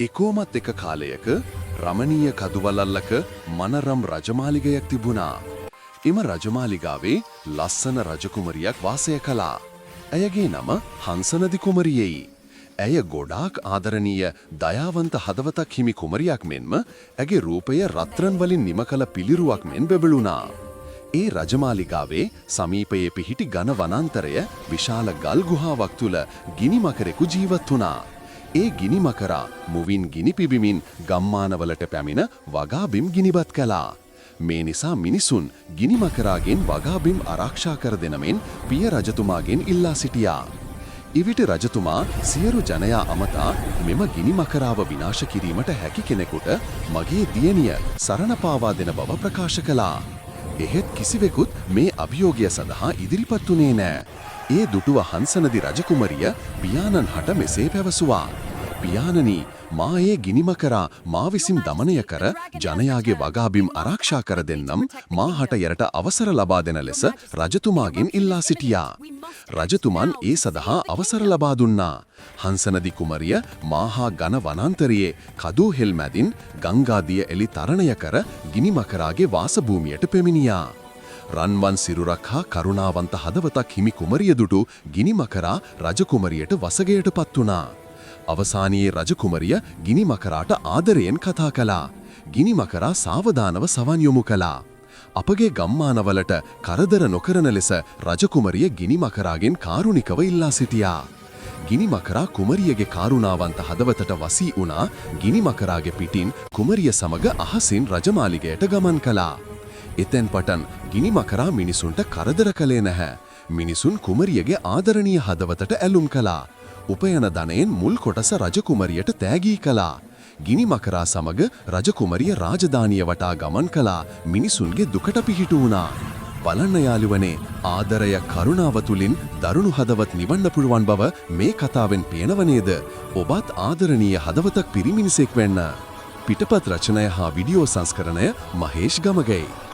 එකෝමත් එක කාලයක රමණීය කදුවලල්ලක මනරම් රජමාලිගයක් තිබුණා. එම රජමාලිගාවේ ලස්සන රජකුමරියක් වාසය කළා. ඇයගේ නම හංසනදි කුමරියයි. ඇය ගොඩාක් ආදරණීය දයාවන්ත හදවතක් හිමි කුමරියක් මෙන්ම ඇගේ රූපය රත්රන් වලින් නිම කළ පිළිරුවක් මෙන් බෙබළුණා. ඒ රජමාලිගාවේ සමීපයේ පිහිටි ඝන වනාන්තරය විශාල ගල් ගුහාවක් තුල ගිනි මකරෙකු ජීවත් වුණා. ඒ ගිනි මකරා මුවින් ගිනි පිබිමින් ගම්මානවලට පැමිණ වගාබිම් ගිනිබත් කළා. මේ නිසා මිනිසුන් ගිනි මකරාගෙන් වගාබිම් ආරක්ෂා කර දෙනමෙන් පිය රජතුමාගෙන් ඉල්ලා සිටියා. ඉවිට රජතුමා සියලු ජනයා අමතා මෙම ගිනි මකරාව විනාශ කිරීමට හැකි කෙනෙකුට මගේ දියණිය සරණ පාවා දෙන බව ප්‍රකාශ කළා. එහෙත් කිසිවෙකුත් මේ අභියෝගය සඳහා ඉදිරිපත් වුණේ නෑ. ඒ දුටුව හංසනදි රජකුමරිය පියාණන් හට මෙසේ පැවසුවා. පියාණනි, මා ඒ ගිනි මකරා මා විසින් දමනය කර ජනයාගේ වගාබිම් ආරක්ෂා කර දෙන්නම් මා හට යරට අවසර ලබා දෙන ලෙස රජතුමාගෙන් ඉල්ලා සිටියා. රජතුමන් ඒ සඳහා අවසර ලබා දුන්නා. හංසනදි කුමරිය මාහා ඝන වනාන්තරයේ කදූ හෙල් මැදින් ගංගාදිය එලි තරණය කර ගිනි මකරාගේ වාසභූමියට පැමිණියා. රන්වන් සිරුරක් හා කරුණාවන්ත හදවතක් හිමි කුමරිය දුටු ගිනි මකරා රජකුමරියට වසගයට පත් වුණා. අවසානයේ රජකුමරිය ගිනි මකරාට ආදරයෙන් කතා කළා. ගිනි මකරා සාවධානව සවන් යොමු කළා. අපගේ ගම්මානවලට කරදර නොකරන ලෙස රජකුමරිය ගිනි මකරාගෙන් කාරුණිකව ඉල්ලා සිටියා. ගිනි මකරා කුමරියගේ කාරුණාවන්ත හදවතට වසී වුණා. ගිනි මකරාගේ පිටින් කුමරිය සමග අහසින් රජමාලිගයට ගමන් කළා. එතෙන් පටන් ගිනි මකරා මිනිසුන්ට කරදර කළේ නැහැ. මිනිසුන් කුමරියගේ ආදරණීය හදවතට ඇලුම් කළා. උපයන ධනයෙන් මුල් කොටස රජකුමරියට තෑගී කළා. ගිනි මකරා සමග රජකුමරිය රාජධානිය වටා ගමන් කළා. මිනිසුන්ගේ දුකට පිහිටු වුණා. බලන්න යාළුවනේ, ආදරය කරුණාව තුලින් දරුණු හදවත් නිවන්න පුළුවන් බව මේ කතාවෙන් පේනව නේද? ඔබත් ආදරණීය හදවතක් පිරි මිනිසෙක් වෙන්න. පිටපත් රචනය හා විඩියෝ සංස්කරණය මහේෂ් ගමගයි.